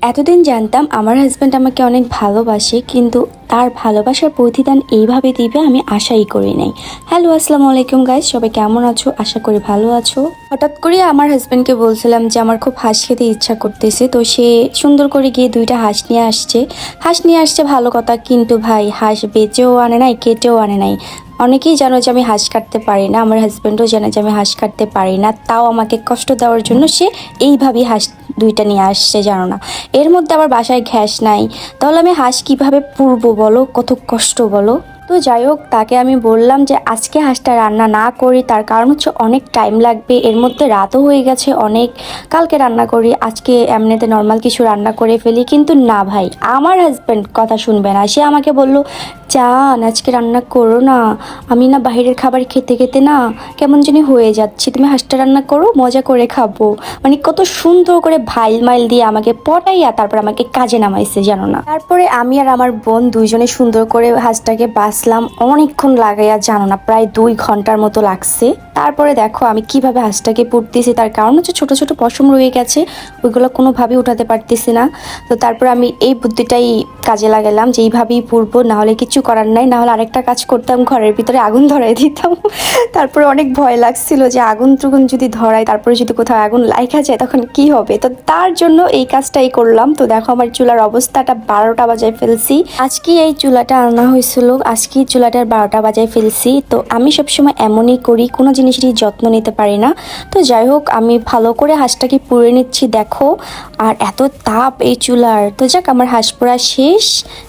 এতদিন জানতাম আমার হাজব্যান্ড আমাকে অনেক ভালোবাসে, কিন্তু তার ভালোবাসার প্রতিদান এইভাবে দিবে আমি আশাই করি নাই। হ্যালো, আসসালামু আলাইকুম গাইস, সবাই কেমন আছো? আশা করি ভালো আছো। হঠাৎ করে আমার হাজব্যান্ডকে বলছিলাম যে আমার খুব হাঁস খেতে ইচ্ছা করতেছে, তো সে সুন্দর করে গিয়ে দুইটা হাঁস নিয়ে আসছে। হাঁস নিয়ে আসছে ভালো কথা, কিন্তু ভাই হাঁস বেচেও আনে নাই, কেটেও আনে নাই। অনেকেই জানো যে আমি হাঁস কাটতে পারি না, আমার হাজব্যান্ডও জানে যে আমি হাঁস কাটতে পারি না, তাও আমাকে কষ্ট দেওয়ার জন্য সে এইভাবেই হাঁস দুইটা নিয়ে আসছে, জানো না। এর মধ্যে আবার বাসায় গ্যাস নাই, তাহলে আমি হাঁস কিভাবে পুড়বো বলো, কত কষ্ট বলো। তো যাই হোক, তাকে আমি বললাম যে আজকে হাঁসটা রান্না না করি, তার কারণ হচ্ছে অনেক টাইম লাগবে, এর মধ্যে রাতও হয়ে গেছে অনেক, কালকে রান্না করি, আজকে এমনিতে নর্মাল কিছু রান্না করে ফেলি। কিন্তু না ভাই, আমার হাজব্যান্ড কথা শুনবে না, সে আমাকে বলল চান আজকে রান্না করো না, আমি না বাইরের খাবার খেতে খেতে না কেমন জানি হয়ে যাচ্ছি, তুমি হাঁসটা রান্না করো, মজা করে খাবো। মানে কত সুন্দর করে ভাইল মাইল দিয়ে আমাকে পটাইয়া তারপর আমাকে কাজে নামাইছে, জানো না। তারপরে আমি আর আমার বোন দুইজনে সুন্দর করে হাঁসটাকে বাছলাম, অনেকক্ষণ লাগাইয়া, জানো না, প্রায় 2 ঘন্টার মতো লাগছে। তারপরে দেখো আমি কিভাবে হাঁসটাকে পুড়তেছি, তার কারণ হচ্ছে ছোট ছোট পশম রয়ে গেছে, ওইগুলো কোনোভাবেই উঠাতে পারতেছি না। তো তারপরে আমি এই বুদ্ধিটাই কাজে লাগালাম যে এইভাবেই পুড়বো, নাহলে কিছু করার নাই, নাহলে আরেকটা কাজ করতাম, ঘরের ভিতরে আগুন ধরাই দিতাম। তারপরে অনেক ভয় লাগছিল যে আগুন টুগুন যদি ধরাই, তারপরে যদি কোথাও আগুন লাইগা যায় তখন কি হবে। তো তার জন্য এই কাজটাই করলাম। তো দেখো আমার চুলার অবস্থাটা 12টা বাজায় ফেলছি। আজকে এই চুলাটা আনা হয়েছিল, আজকে চুলাটার 12টা বাজায় ফেলছি। তো আমি সবসময় এমনই করি, কোনো জিনিসেরই যত্ন নিতে পারি না। তো যাই হোক, আমি ভালো করে হাঁসটাকে পুড়ে নিচ্ছি দেখো, আর এত তাপ এই চুলার। তো যাক, আমার হাঁস পোড়া শেষ,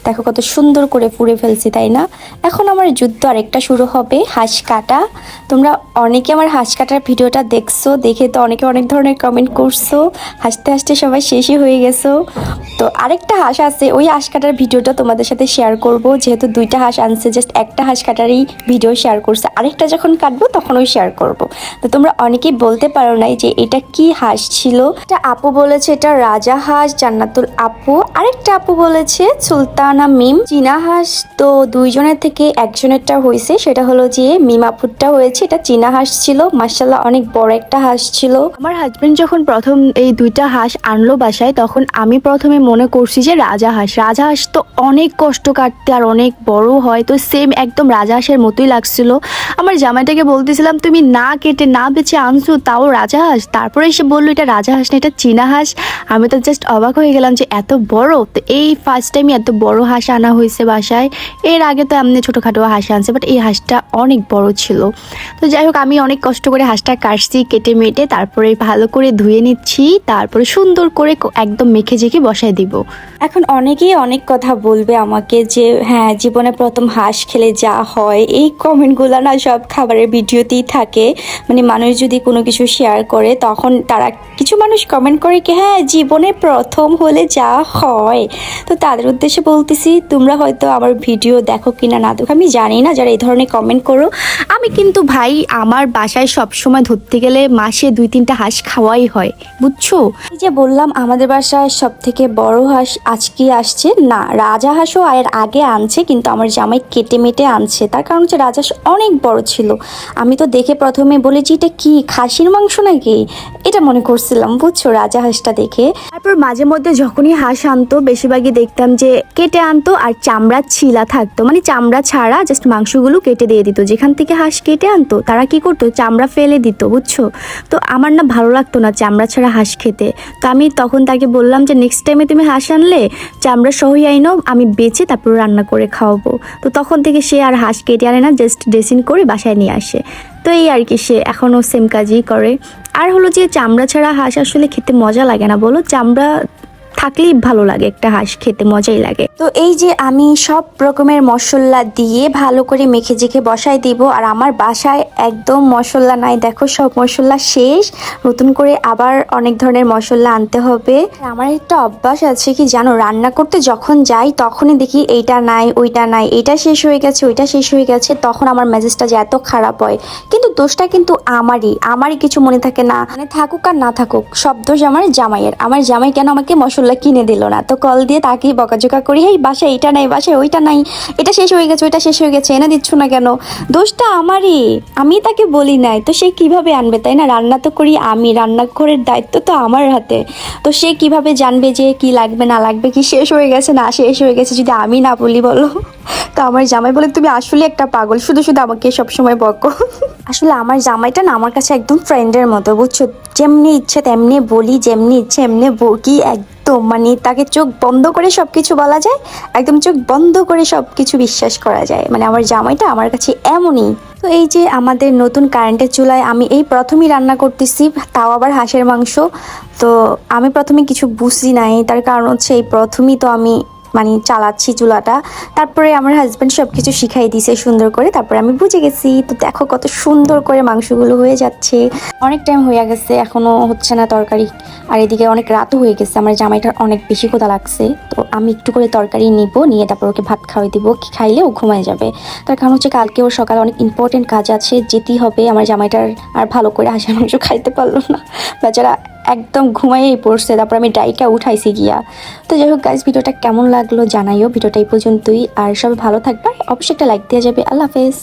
দেখো কত সুন্দর করে পুড়ে ফেলছি, তাই না। এখন আমার যুদ্ধ আরেকটা শুরু হবে, হাঁস কাটা। তোমরা অনেকে আমার হাঁস কাটার ভিডিওটা দেখছো, দেখে তো অনেকে অনেক ধরনের কমেন্ট করছো, হাসতে হাসতে সবাই শেষই হয়ে গেছো। তো আরেকটা হাঁস আছে, ওই হাঁস কাটার ভিডিওটা তোমাদের সাথে শেয়ার করব, যেহেতু 2টা হাঁস আনছে, জাস্ট একটা হাঁস কাটারই ভিডিও শেয়ার করছে, আরেকটা যখন কাটবো তখন ওই শেয়ার করব। তো তোমরা অনেকেই বলতে পারো নাই যে এটা কি হাঁস ছিল। একটা আপু বলেছে এটা রাজা হাঁস, জান্নাতুল আপু, আরেকটা আপু বলেছে সুলতানা মিম চীনা হাঁস। তো দুইজনের থেকে একজনেরটা হয়েছে, সেটা হলো যে মিম আপুরটা হয়েছে, এটা চীনা হাঁস ছিল, মাশাআল্লাহ অনেক বড় একটা হাঁস ছিল। আমার হাজবেন্ড যখন প্রথম এই 2টা হাঁস আনলো বাসায়, তখন আমি প্রথমে মনে করছি যে রাজা হাঁস তো অনেক কষ্ট কাটতে আর অনেক বড় হয়, তো সেম একদম রাজা হাঁসের মতোই লাগছিল। আমার জামাইটাকে বলতেছিলাম তুমি না কেটে না বেছে আনছো, তাও রাজা হাঁস। তারপরে এসে বললো এটা রাজা হাঁস না, এটা চীনা হাঁস। আমি তো জাস্ট অবাক হয়ে গেলাম যে এত বড়। তো এই ফার্স্ট টাইম এত বড় হাঁস আনা হয়েছে বাসায়, এর আগে তো এমনি ছোটোখাটো হাঁস আনছে, বাট এই হাঁসটা অনেক বড় ছিল। তো যাই হোক, আমি অনেক কষ্ট করে হাঁসটা কাটছি, কেটে মেটে তারপরে ভালো করে ধুয়ে নিচ্ছি, তারপরে সুন্দর করে একদম মেখে জেখে বসাই দিব। এখন অনেকেই অনেক কথা বলবে আমাকে যে হ্যাঁ, জীবনে প্রথম হাঁস খেলে যা হয়, এই কমেন্টগুলো না সব খাবারের ভিডিওতেই থাকে। মানে মানুষ যদি কোনো কিছু শেয়ার করে, তখন তারা কিছু মানুষ কমেন্ট করে কি হ্যাঁ জীবনে প্রথম হলে যা হয়। তো তাদের উদ্দেশ্যে বলতেছি, তোমরা হয়তো আমার ভিডিও দেখো কিনা না দেখো আমি জানি না, যারা এই ধরনের কমেন্ট করো, আমি কিন্তু ভাই আমার বাসায় সবসময় ধরতে গেলে মাসে 2-3টা হাঁস খাওয়াই হয়, বুঝছো। এই যে বললাম আমাদের বাসায় সব থেকে বড় হাঁস আজকে আসছে, না রাজা হাঁসও এর আগে আনছে, কিন্তু আমার জামাই কেটে মেটে আনছে, তার কারণ হচ্ছে রাজা হাঁস অনেক বড় ছিল। আমি তো দেখে প্রথমে বলেছি এটা কি খাসির মাংস নাকি, এটা মনে করছিলাম, বুঝছো, রাজা হাঁসটা দেখে। তারপর মাঝে মধ্যে যখনই হাঁস আনতো, বেশিরভাগই দেখতাম যে কেটে আনতো আর চামড়া ছিলা থাকতো, মানে চামড়া ছাড়া জাস্ট মাংসগুলো কেটে দিয়ে দিত। যেখান থেকে হাঁস কেটে আনতো তারা কি করতো, চামড়া ফেলে দিত, বুঝছো। তো আমার না ভালো লাগতো না চামড়া ছাড়া হাঁস খেতে। তো আমি তখন তাকে বললাম যে নেক্সট টাইমে তুমি হাঁস আনলে চামড়া সহই আইনো, আমি বেচে তারপর রান্না করে খাওয়াবো। তো তখন থেকে সে আর হাঁস কেটে আনে না, জাস্ট ড্রেসিং করে বাসায় নিয়ে আসে। তো এই আর কি, সে এখনও সেম কাজই করে। আর হলো যে চামড়া ছাড়া হাঁস আসলে খেতে মজা লাগে না বলো, চামড়া থাকলেই ভালো লাগে, একটা হাঁস খেতে মজাই লাগে। তো এই যে আমি সব রকমের মশলা দিয়ে ভালো করে মেখে জেখে বসাই দিব, আর আমার বাসায় একদম মশলা নাই, দেখো সব মশলা শেষ, নতুন করে আবার অনেক ধরনের মশলা আনতে হবে। আমার একটা অভ্যাস আছে কি জানো, রান্না করতে যখন যাই তখনই দেখি এইটা নাই ওইটা নাই, এইটা শেষ হয়ে গেছে ওইটা শেষ হয়ে গেছে, তখন আমার মেজাজটা যে এত খারাপ হয়। কিন্তু দোষটা কিন্তু আমারই কিছু মনে থাকে না, মানে থাকুক আর না থাকুক সব দোষ আমার জামাইয়ের। আমার জামাই কেন আমাকে মশলা জিনিসগুলো কিনে দিল না। তো কল দিয়ে তাকেই বকাঝকা করি, এই বাসায় এটা নাই, বাসায় ওইটা নাই, এটা শেষ হয়ে গেছে, ওইটা শেষ হয়ে গেছে, এনে দিচ্ছ না কেন? দোষটা আমারই, আমি তাকে বলি নাই, তো সে কিভাবে আনবে, তাই না? রান্না তো করি আমি, রান্নাঘরের দায়িত্ব তো আমার হাতে। তো সে কিভাবে জানবে যে কি লাগবে না লাগবে, কি শেষ হয়ে গেছে না শেষ হয়ে গেছে, যদি আমি না বলি বলো? তো আমার জামাই বলে, তুমি আসলে একটা পাগল, শুধু শুধু আমাকে সবসময় বকো। আসলে আমার জামাইটা না আমার কাছে একদম ফ্রেন্ডের মতো, বুঝছো? যেমনি ইচ্ছে তেমনি বলি, যেমনি ইচ্ছে এমনি বকি, একদম মানে তাকে চোখ বন্ধ করে সব কিছু বলা যায়, একদম চোখ বন্ধ করে সব কিছু বিশ্বাস করা যায়। মানে আমার জামাইটা আমার কাছে এমনই। তো এই যে আমাদের নতুন কারেন্টের চুলায় আমি এই প্রথমেই রান্না করতেছি, তাও আবার হাঁসের মাংস। তো আমি প্রথমে কিছু বুঝি নাই, তার কারণ হচ্ছে এই প্রথমেই তো আমি মানে চালাচ্ছি চুলাটা। তারপরে আমার হাজব্যান্ড সব কিছু শিখাই দিয়েছে সুন্দর করে, তারপরে আমি বুঝে গেছি। তো দেখো কত সুন্দর করে মাংসগুলো হয়ে যাচ্ছে। অনেক টাইম হয়ে গেছে, এখনো হচ্ছে না তরকারি। আর এদিকে অনেক রাতও হয়ে গেছে, আমার জামাইটার অনেক বেশি ক্ষুধা লাগছে। তো আমি একটু করে তরকারি নিব, নিয়ে তারপর ওকে ভাত খাওয়াই দিব, খাইলে ও ঘুমায় যাবে। তার কারণ হচ্ছে কালকে ওর সকালে অনেক ইম্পর্টেন্ট কাজ আছে, যেতেই হবে। আমার জামাইটার আর ভালো করে হাঁসের মাংস খাইতে পারলো না, বেচারা একদম ঘুমাইয়েই পড়ছে। তারপর আমি ডাইকা উঠাইছি গিয়া। তো যাই হোক গাইস, ভিডিওটা কেমন লাগলো জানাইও। ভিডিওটা এই পর্যন্তই, আর সবাই ভালো থাকবে, অবশ্যই একটা লাইক দেওয়া যাবে। আল্লাহ হাফেজ।